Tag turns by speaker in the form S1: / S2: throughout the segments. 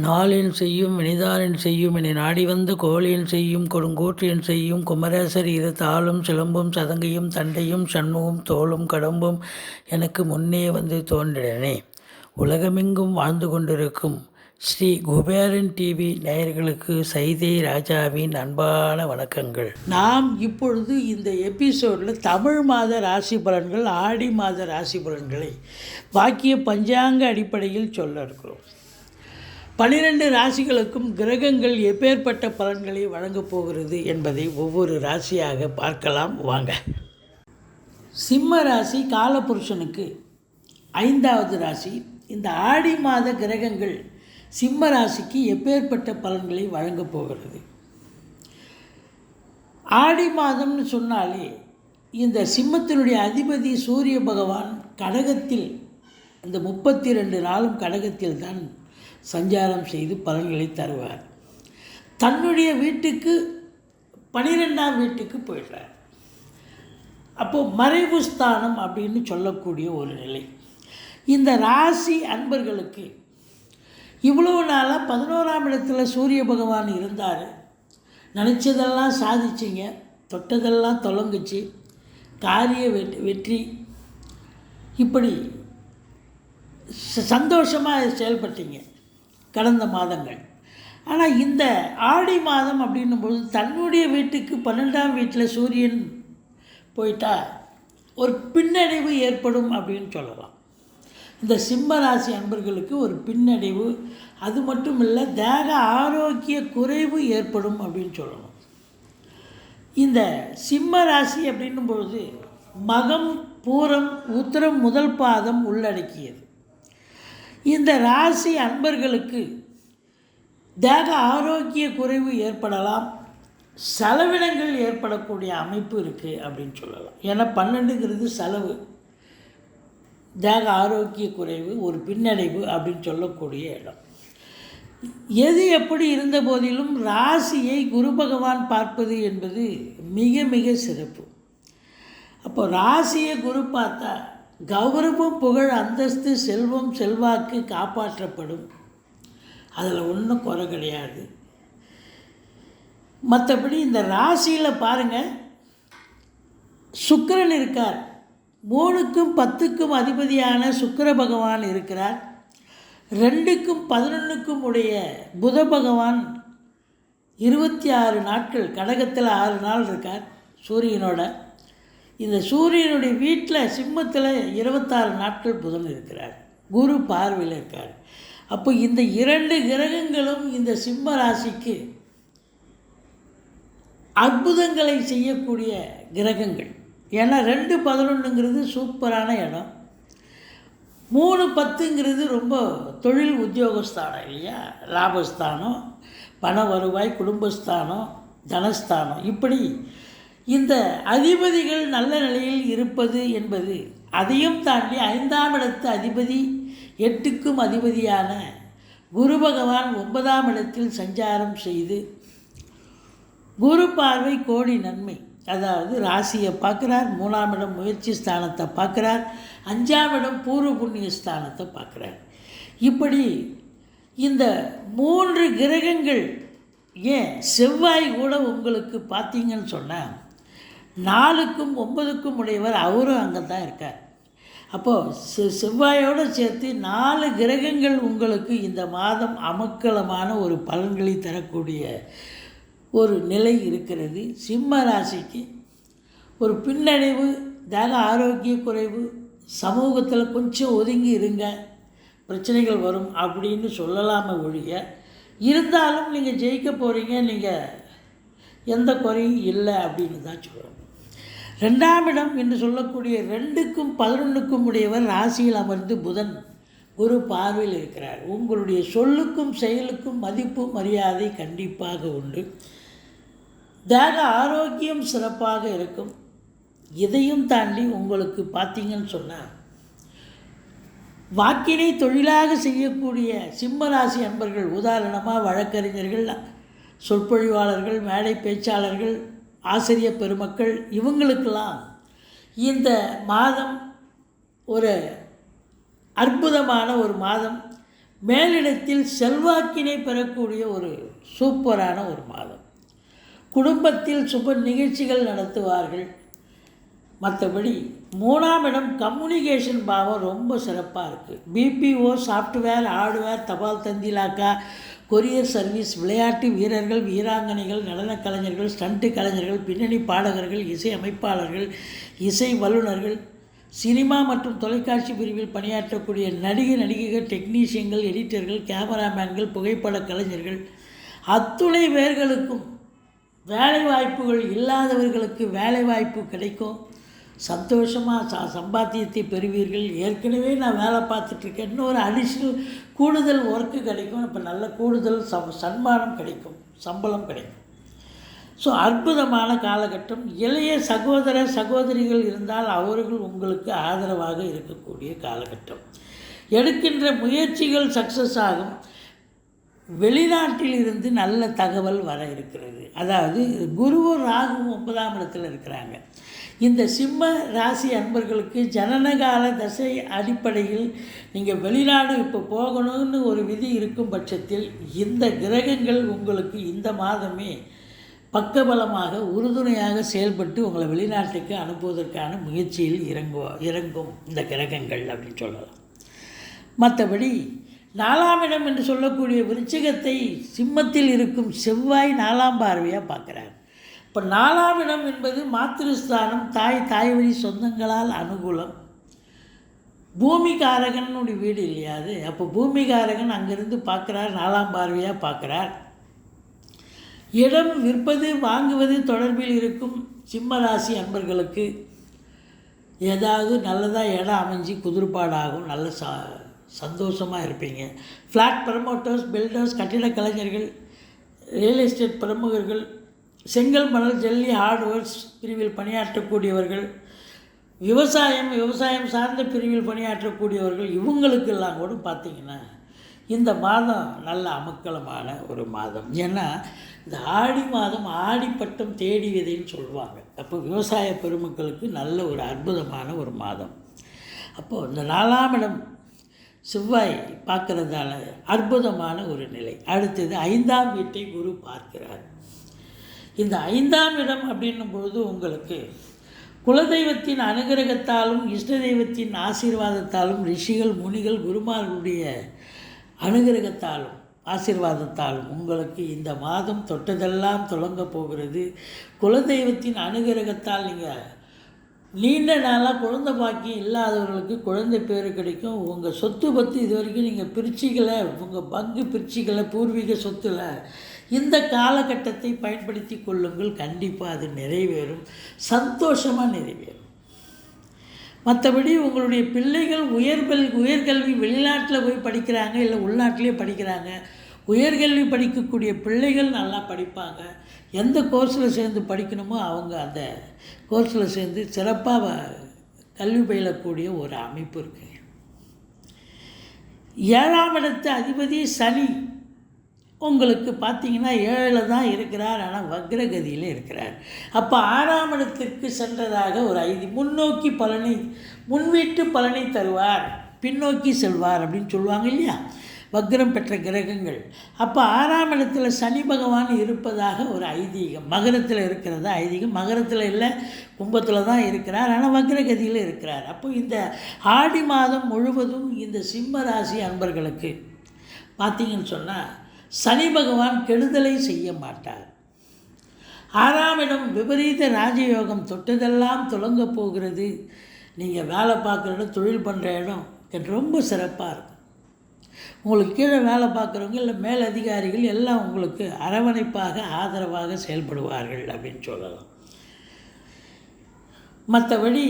S1: நாளின் செய்யும் வினிதானின் செய்யும் என நாடி வந்த கோழியின் செய்யும் கொடுங்கூற்றியன் செய்யும் குமரேசர் இரு தாளும் சிலம்பும் சதங்கையும் தண்டையும் சண்முகம் தோளும் கடம்பும் எனக்கு முன்னே வந்து தோன்றினே. உலகமெங்கும் வாழ்ந்து கொண்டிருக்கும் ஸ்ரீ குபேரன் டிவி நேயர்களுக்கு சைதை ராஜாவின் அன்பான வணக்கங்கள். நாம் இப்பொழுது இந்த எபிசோடில் தமிழ் மாத ராசி பலன்கள், ஆடி மாத ராசி பலன்களை வாக்கிய பஞ்சாங்க அடிப்படையில் சொல்ல இருக்கிறோம். 12 ராசிகளுக்கும் கிரகங்கள் எப்பேற்பட்ட பலன்களை வழங்கப் போகிறது என்பதை ஒவ்வொரு ராசியாக பார்க்கலாம் வாங்க. சிம்ம ராசி காலபுருஷனுக்கு 5வது ராசி. இந்த ஆடி மாத கிரகங்கள் சிம்ம ராசிக்கு எப்பேற்பட்ட பலன்களை வழங்கப் போகிறது. ஆடி மாதம்னு சொன்னாலே இந்த சிம்மத்தினுடைய அதிபதி சூரிய பகவான் கடகத்தில் இந்த 32 நாளும் கடகத்தில் தான் சஞ்சாரம் செய்து பலன்களை தருவார். தன்னுடைய வீட்டுக்கு 12ஆம் வீட்டுக்கு போயிடுறார். அப்போது மறைவு ஸ்தானம் அப்படின்னு சொல்லக்கூடிய ஒரு நிலை. இந்த ராசி அன்பர்களுக்கு இவ்வளவு நாளாக 11ஆம் இடத்துல சூரிய பகவான் இருந்தார். நினச்சதெல்லாம் சாதிச்சிங்க, தொட்டதெல்லாம் தொலைங்குச்சு, காரிய வெற்றி, இப்படி சந்தோஷமாக செயல்பட்டீங்க கடந்த மாதங்கள். ஆனால் இந்த ஆடி மாதம் அப்படின்னும்போது தன்னுடைய வீட்டுக்கு 12ஆம் வீட்டில் சூரியன் போயிட்டா ஒரு பின்னடைவு ஏற்படும் அப்படின்னு சொல்லலாம். இந்த சிம்ம ராசி அன்பர்களுக்கு ஒரு பின்னடைவு, அது மட்டும் இல்லை தேக ஆரோக்கிய குறைவு ஏற்படும் அப்படின்னு சொல்லணும். இந்த சிம்ம ராசி அப்படின்னும்பொழுது மகம், பூரம், உத்திரம் முதல் பாதம் உள்ளடக்கியது. இந்த ராசி அன்பர்களுக்கு தேக ஆரோக்கிய குறைவு ஏற்படலாம், செலவினங்கள் ஏற்படக்கூடிய அமைப்பு இருக்குது அப்படின்னு சொல்லலாம். ஏன்னா 12ங்கிறது செலவு, தேக ஆரோக்கிய குறைவு, ஒரு பின்னடைவு அப்படின்னு சொல்லக்கூடிய இடம். எது எப்படி இருந்த போதிலும் ராசியை குரு பகவான் பார்ப்பது என்பது மிக மிக சிறப்பு. அப்போ ராசியை குரு பார்த்தா கௌரவம், புகழ், அந்தஸ்து, செல்வம், செல்வாக்கு காப்பாற்றப்படும். அதில் ஒன்றும் குறை கிடையாது. மற்றபடி இந்த ராசியில் பாருங்கள், சுக்கிரன் இருக்கார். 3க்கும் 10க்கும் அதிபதியான சுக்கிர பகவான் இருக்கிறார். 2க்கும் 11க்கும் உடைய புத பகவான் 26 நாட்கள் கடகத்தில் 6 நாள் இருக்கார் சூரியனோட. இந்த சூரியனுடைய வீட்டில் சிம்மத்தில் 26 நாட்கள் புதன் இருக்கிறார். குரு பார்வையில் இருக்கார். அப்போ இந்த 2 கிரகங்களும் இந்த சிம்ம ராசிக்கு அற்புதங்களை செய்யக்கூடிய கிரகங்கள். ஏன்னா 2-11ங்கிறது சூப்பரான இடம், 3-10ங்கிறது ரொம்ப தொழில் உத்தியோகஸ்தானம் இல்லையா, லாபஸ்தானம், பண வருவாய், குடும்பஸ்தானம், தனஸ்தானம். இப்படி இந்த அதிபதிகள் நல்ல நிலையில் இருப்பது என்பது, அதையும் தாண்டி 5ஆம் இடத்து அதிபதி 8க்கும் அதிபதியான குரு பகவான் 9ஆம் இடத்தில் சஞ்சாரம் செய்து குரு பார்வை கோடி நன்மை. அதாவது ராசியை பார்க்குறார், 3ஆம் இடம் முயற்சி ஸ்தானத்தை பார்க்குறார், 5ஆம் இடம் பூர்வ புண்ணிய ஸ்தானத்தை பார்க்குறார். இப்படி இந்த 3 கிரகங்கள், ஏன் செவ்வாய் கூட உங்களுக்கு பார்த்தீங்கன்னு சொன்னால் 4க்கும் 9க்கும் உடையவர், அவரும் அங்கே தான் இருக்கார். அப்போது செவ்வாயோடு சேர்த்து 4 கிரகங்கள் உங்களுக்கு இந்த மாதம் அமக்கலமான ஒரு பலன்களை தரக்கூடிய ஒரு நிலை இருக்கிறது. சிம்ம ராசிக்கு ஒரு பின்னடைவு, தேக ஆரோக்கிய குறைவு, சமூகத்தில் கொஞ்சம் ஒதுங்கி இருங்க, பிரச்சனைகள் வரும் அப்படின்னு சொல்லலாமே ஒழிய, இருந்தாலும் நீங்கள் ஜெயிக்க போகிறீங்க, நீங்கள் எந்த குறையும் இல்லை அப்படின்னு தான் சொல்லணும். 2ஆம் இடம் என்று சொல்லக்கூடிய 2க்கும் 11க்கும் உடையவர் ராசியில் அமர்ந்து புதன் குரு பார்வையில் இருக்கிறார். உங்களுடைய சொல்லுக்கும் செயலுக்கும் மதிப்பு மரியாதை கண்டிப்பாக உண்டு. தேக ஆரோக்கியம் சிறப்பாக இருக்கும். இதையும் தாண்டி உங்களுக்கு பார்த்தீங்கன்னு சொன்னால் வாக்கினை தொழிலாக செய்யக்கூடிய சிம்ம ராசி அன்பர்கள், உதாரணமாக வழக்கறிஞர்கள், சொற்பொழிவாளர்கள், மேடை பேச்சாளர்கள், ஆசிரியர் பெருமக்கள், இவங்களுக்கெல்லாம் இந்த மாதம் ஒரு அற்புதமான ஒரு மாதம். மேலிடத்தில் செல்வாக்கினை பெறக்கூடிய ஒரு சூப்பரான ஒரு மாதம். குடும்பத்தில் சுப நிகழ்ச்சிகள் நடத்துவார்கள். மற்றபடி 3ஆம் இடம் கம்யூனிகேஷன் பாவம் ரொம்ப சிறப்பாக இருக்குது. பிபிஓ, சாஃப்ட்வேர், ஹார்ட்வேர், தபால் தந்தி இலாக்கா, கொரியர் சர்வீஸ், விளையாட்டு வீரர்கள், வீராங்கனைகள், நடனக் கலைஞர்கள், ஸ்டண்ட்டு கலைஞர்கள், பின்னணி பாடகர்கள், இசை அமைப்பாளர்கள், இசை வல்லுநர்கள், சினிமா மற்றும் தொலைக்காட்சி பிரிவில் பணியாற்றக்கூடிய நடிகைகள், டெக்னீஷியன்கள், எடிட்டர்கள், கேமராமேன்கள், புகைப்பட கலைஞர்கள், அத்துணை பேர்களுக்கும் வேலைவாய்ப்புகள் இல்லாதவர்களுக்கு வேலைவாய்ப்பு கிடைக்கும். சந்தோஷமாக சம்பாத்தியத்தை பெறுவீர்கள். ஏற்கனவே நான் வேலை பார்த்துட்ருக்கேன், இன்னொரு அடிஷ்னல் கூடுதல் ஒர்க்கு கிடைக்கும். இப்போ நல்ல கூடுதல் சன்மானம் கிடைக்கும், சம்பளம் கிடைக்கும். ஸோ அற்புதமான காலகட்டம். இளைய சகோதர சகோதரிகள் இருந்தால் அவர்கள் உங்களுக்கு ஆதரவாக இருக்கக்கூடிய காலகட்டம். எடுக்கின்ற முயற்சிகள் சக்ஸஸ் ஆகும். வெளிநாட்டில் இருந்து நல்ல தகவல் வர இருக்கிறது. அதாவது குருவும் ராகுவும் 9ஆம் இடத்தில் இருக்கிறாங்க. இந்த சிம்ம ராசி அன்பர்களுக்கு ஜனனகால தசை அடிப்படையில் நீங்கள் வெளிநாடு இப்போ போகணும்னு ஒரு விதி இருக்கும் பட்சத்தில் இந்த கிரகங்கள் உங்களுக்கு இந்த மாதமே பக்கபலமாக உறுதுணையாக செயல்பட்டு உங்களை வெளிநாட்டுக்கு அனுப்புவதற்கான முயற்சியில் இறங்கும் இந்த கிரகங்கள் அப்படின்னு சொல்லலாம். மற்றபடி 4ஆம் இடம் என்று சொல்லக்கூடிய விருச்சிகத்தை சிம்மத்தில் இருக்கும் செவ்வாய் 4ஆம் பார்வையாக பார்க்குறார். இப்போ 4ஆம் இடம் என்பது மாத்திருஸ்தானம், தாய் வழி சொந்தங்களால் அனுகூலம். பூமிகாரகனுடைய வீடு இல்லையா அது. அப்போ பூமிகாரகன் அங்கேருந்து பார்க்குறார், 4ஆம் பார்வையாக பார்க்குறார். இடம் விற்பது வாங்குவது தொடர்பில் இருக்கும் சிம்மராசி அன்பர்களுக்கு ஏதாவது நல்லதாக இடம் அமைஞ்சு குதிர்பாடாகும். நல்ல சந்தோஷமாக இருப்பீங்க. ஃப்ளாட் ப்ரமோட்டர்ஸ், பில்டர்ஸ், கட்டிட கலைஞர்கள், ரியல் எஸ்டேட் பிரமுகர்கள், செங்கல் மணல் ஜல்லி ஹார்ட்வேர்ஸ் பிரிவில் பணியாற்றக்கூடியவர்கள், விவசாயம் சார்ந்த பிரிவில் பணியாற்றக்கூடியவர்கள், இவங்களுக்கெல்லாம் கூட பார்த்திங்கன்னா இந்த மாதம் நல்ல அமக்கலமான ஒரு மாதம். ஏன்னா இந்த ஆடி மாதம் ஆடிப்பட்டம் தேடி விதைன்னு சொல்லுவாங்க. அப்போ விவசாய பெருமக்களுக்கு நல்ல ஒரு அற்புதமான ஒரு மாதம். அப்போது இந்த 4ஆம் இடம் செவ்வாய் பார்க்குறதால அற்புதமான ஒரு நிலை. அடுத்தது 5ஆம் வீட்டை குரு பார்க்கிறார். இந்த 5ஆம் இடம் அப்படின்னும் பொழுது உங்களுக்கு குலதெய்வத்தின் அனுகிரகத்தாலும் இஷ்ட தெய்வத்தின் ஆசீர்வாதத்தாலும் ரிஷிகள் முனிகள் குருமார்களுடைய அனுகிரகத்தாலும் ஆசீர்வாதத்தாலும் உங்களுக்கு இந்த மாதம் தொட்டதெல்லாம் தொடங்க போகிறது. குலதெய்வத்தின் அனுகிரகத்தால் நீங்கள் நீண்ட நாளாக குழந்தை பாக்கியம் இல்லாதவர்களுக்கு குழந்தை பேர் கிடைக்கும். உங்கள் சொத்து பற்றி இது வரைக்கும் நீங்கள் பிரிச்சிக்கலை, உங்கள் பங்கு பிரிச்சிக்கலை பூர்வீக சொத்தில், இந்த காலகட்டத்தை பயன்படுத்தி கொள்ளுங்கள். கண்டிப்பாக அது நிறைவேறும், சந்தோஷமாக நிறைவேறும். மற்றபடி உங்களுடைய பிள்ளைகள் உயர்கல்வி வெளிநாட்டில் போய் படிக்கிறாங்க, இல்லை உள்நாட்டிலே படிக்கிறாங்க. உயர்கல்வி படிக்கக்கூடிய பிள்ளைகள் நல்லா படிப்பாங்க. எந்த கோர்ஸில் சேர்ந்து படிக்கணுமோ அவங்க அந்த கோர்ஸில் சேர்ந்து சிறப்பாக கல்வி பயிலக்கூடிய ஒரு அமைப்பு இருக்குங்க. 7ஆம் இடத்து அதிபதி சனி உங்களுக்கு பார்த்திங்கன்னா 7ல் தான் இருக்கிறார், ஆனால் வக்ரகதியில் இருக்கிறார். அப்போ 6ஆம் இடத்திற்கு சென்றதாக ஒரு முன்னோக்கி பலனை, முன்வீட்டு பலனை தருவார், பின்னோக்கி செல்வார் அப்படின்னு சொல்லுவாங்க இல்லையா, வக்ரம் பெற்ற கிரகங்கள். அப்போ 6ஆம் இடத்துல சனி பகவான் இருப்பதாக ஒரு ஐதீகம். மகரத்தில் இருக்கிறதா ஐதீகம். மகரத்தில் இல்லை, கும்பத்தில் தான் இருக்கிறார், ஆனால் வக்ரகதியில் இருக்கிறார். அப்போ இந்த ஆடி மாதம் முழுவதும் இந்த சிம்ம ராசி அன்பர்களுக்கு பார்த்திங்கன்னு சொன்னால் சனி பகவான் கெடுதலை செய்ய மாட்டார். 6ஆம் இடம் விபரீத ராஜயோகம், தொட்டதெல்லாம் தொடங்க போகிறது. நீங்கள் வேலை பார்க்குற இடம், தொழில் பண்ணுற இடம் ரொம்ப சிறப்பாக இருக்கும். உங்களுக்கு கீழே வேலை பார்க்குறவங்க இல்லை மேலதிகாரிகள் எல்லாம் உங்களுக்கு அரவணைப்பாக ஆதரவாக செயல்படுவார்கள் அப்படின்னு சொல்லலாம். மற்றபடி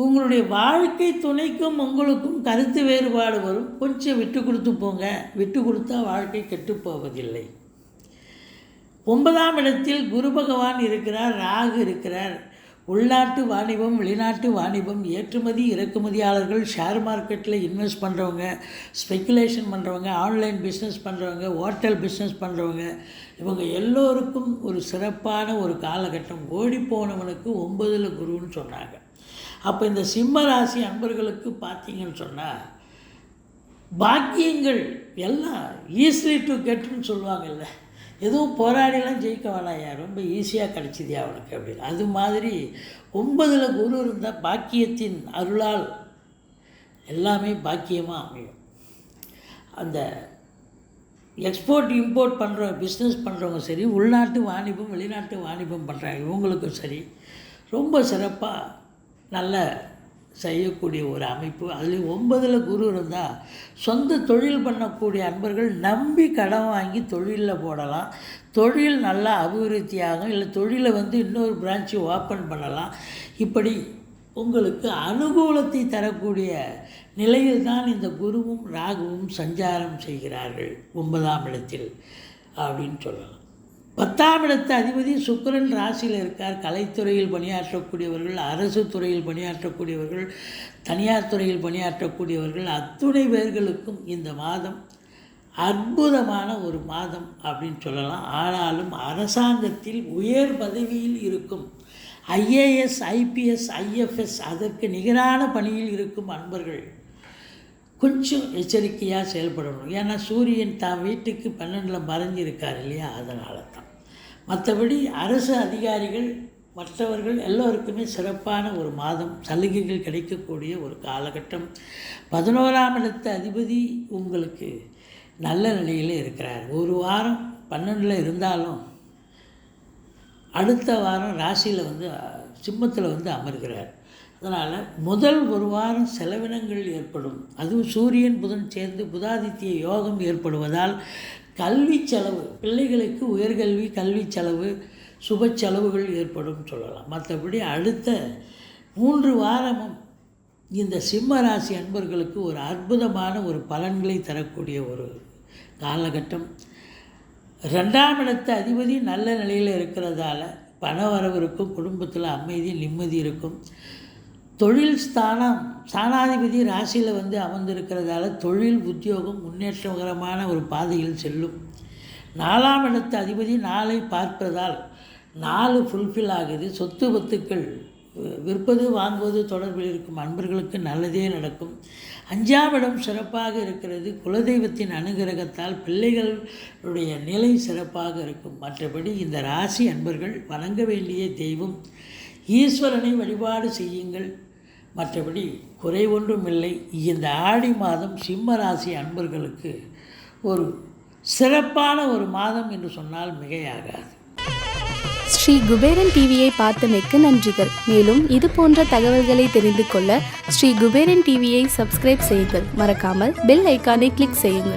S1: உங்களுடைய வாழ்க்கை துணைக்கும் உங்களுக்கும் கருத்து வேறுபாடு வரும். கொஞ்சம் விட்டு கொடுத்து போங்க. விட்டு கொடுத்தா வாழ்க்கை கெட்டு போவதில்லை. 9ஆம் இடத்தில் குரு பகவான் இருக்கிறார், ராகு இருக்கிறார். உள்நாட்டு வாணிபம், வெளிநாட்டு வாணிபம், ஏற்றுமதி இறக்குமதியாளர்கள், ஷேர் மார்க்கெட்டில் இன்வெஸ்ட் பண்ணுறவங்க, ஸ்பெக்குலேஷன் பண்ணுறவங்க, ஆன்லைன் பிஸ்னஸ் பண்ணுறவங்க, ஹோட்டல் பிஸ்னஸ் பண்ணுறவங்க, இவங்க எல்லோருக்கும் ஒரு சிறப்பான ஒரு காலகட்டம். ஓடிப்போனவனுக்கு 9ல் குருன்னு சொன்னாங்க. அப்போ இந்த சிம்ம ராசி அன்பர்களுக்கு பார்த்தீங்கன்னு சொன்னால் பாக்கியங்கள் எல்லாம் ஈஸிலி டு கெட்டுன்னு சொல்லுவாங்கல்ல, எதுவும் போராடிலாம் ஜெயிக்க வேணாயா, ரொம்ப ஈஸியாக கிடச்சிதியா அவனுக்கு அப்படின்னு. அது மாதிரி 9ல் குரு இருந்தால் பாக்கியத்தின் அருளால் எல்லாமே பாக்கியமாக அமையும். அந்த எக்ஸ்போர்ட் இம்போர்ட் பண்ணுற பிஸ்னஸ் பண்ணுறவங்க சரி, உள்நாட்டு வாணிபம் வெளிநாட்டு வாணிபம் பண்ணுறாங்க, இவங்களுக்கும் சரி ரொம்ப சிறப்பாக நல்ல செய்யக்கூடிய ஒரு அமைப்பு. அதுலேயும் 9ல் குரு இருந்தால் சொந்த தொழில் பண்ணக்கூடிய அன்பர்கள் நம்பி கடன் வாங்கி தொழிலில் போடலாம். தொழில் நல்லா அபிவிருத்தியாகும். இல்லை தொழிலை இன்னொரு பிரான்ச்சு ஓப்பன் பண்ணலாம். இப்படி உங்களுக்கு அனுகூலத்தை தரக்கூடிய நிலையில் தான் இந்த குருவும் ராகுவும் சஞ்சாரம் செய்கிறார்கள் 9ஆம் இடத்தில் அப்படின்னு சொல்லலாம். 10ஆம் இடத்து அதிபதி சுக்கிரன் ராசியில் இருக்கார். கலைத்துறையில் பணியாற்றக்கூடியவர்கள், அரசு துறையில் பணியாற்றக்கூடியவர்கள், தனியார் துறையில் பணியாற்றக்கூடியவர்கள் அத்துணை பேர்களுக்கும் இந்த மாதம் அற்புதமான ஒரு மாதம் அப்படின்னு சொல்லலாம். ஆனாலும் அரசாங்கத்தில் உயர் பதவியில் இருக்கும் ஐஏஎஸ், ஐபிஎஸ், ஐஎஃப்எஸ் அதற்கு நிகரான பணியில் இருக்கும் அன்பர்கள் கொஞ்சம் எச்சரிக்கையாக செயல்படணும். ஏன்னா சூரியன் தான் வீட்டுக்கு 12ல் மறைஞ்சிருக்கார் இல்லையா, அதனால தான். மற்றபடி அரசு அதிகாரிகள் மற்றவர்கள் எல்லோருக்குமே சிறப்பான ஒரு மாதம், சலுகைகள் கிடைக்கக்கூடிய ஒரு காலகட்டம். 11ஆம் இடத்து அதிபதி உங்களுக்கு நல்ல நிலையில் இருக்கிறார். ஒரு வாரம் 12ல் இருந்தாலும் அடுத்த வாரம் ராசியில் சிம்மத்தில் அமர்கிறார். அதனால் முதல் ஒரு வாரம் செலவினங்கள் ஏற்படும். அதுவும் சூரியன் புதன் சேர்ந்து புதாதித்ய யோகம் ஏற்படுவதால் கல்வி செலவு, பிள்ளைகளுக்கு உயர்கல்வி கல்வி செலவு, சுப செலவுகள் ஏற்படும் சொல்லலாம். மற்றபடி அடுத்த 3 வாரமும் இந்த சிம்ம ராசி அன்பர்களுக்கு ஒரு அற்புதமான ஒரு பலன்களை தரக்கூடிய ஒரு காலகட்டம். 2ஆம் இடத்து அதிபதி நல்ல நிலையில் இருக்கிறதால பண வரவு இருக்கும், குடும்பத்தில் அமைதி நிம்மதி இருக்கும். தொழில் ஸ்தானாதிபதி ராசியில் அமர்ந்திருக்கிறதால தொழில் உத்தியோகம் முன்னேற்றகரமான ஒரு பாதையில் செல்லும். 4ஆம் இடத்து அதிபதி 4ஐ பார்ப்பதால் 4 ஃபுல்ஃபில் ஆகுது. சொத்து பத்துக்கள் விற்பது வாங்குவது தொடர்பில் இருக்கும் அன்பர்களுக்கு நல்லதே நடக்கும். 5ஆம் இடம் சிறப்பாக இருக்கிறது. குலதெய்வத்தின் அனுகிரகத்தால் பிள்ளைகளுடைய நிலை சிறப்பாக இருக்கும். மற்றபடி இந்த ராசி அன்பர்கள் வணங்க வேண்டிய தெய்வம் ஈஸ்வரனை வழிபாடு செய்யுங்கள். மற்றபடி குறை ஒன்றும் இல்லை. இந்த ஆடி மாதம் சிம்ம ராசி அன்பர்களுக்கு ஒரு சிறப்பான ஒரு மாதம் என்று சொன்னால் மிகையாகாது.
S2: ஸ்ரீ குபேரன் டிவியை பார்த்தமைக்கு நன்றிகள். மேலும் இது போன்ற தகவல்களை தெரிந்து கொள்ள ஸ்ரீ குபேரன் டிவியை சப்ஸ்கிரைப் செய்யுங்கள். மறக்காமல் பெல் ஐக்கானை கிளிக் செய்யுங்கள்.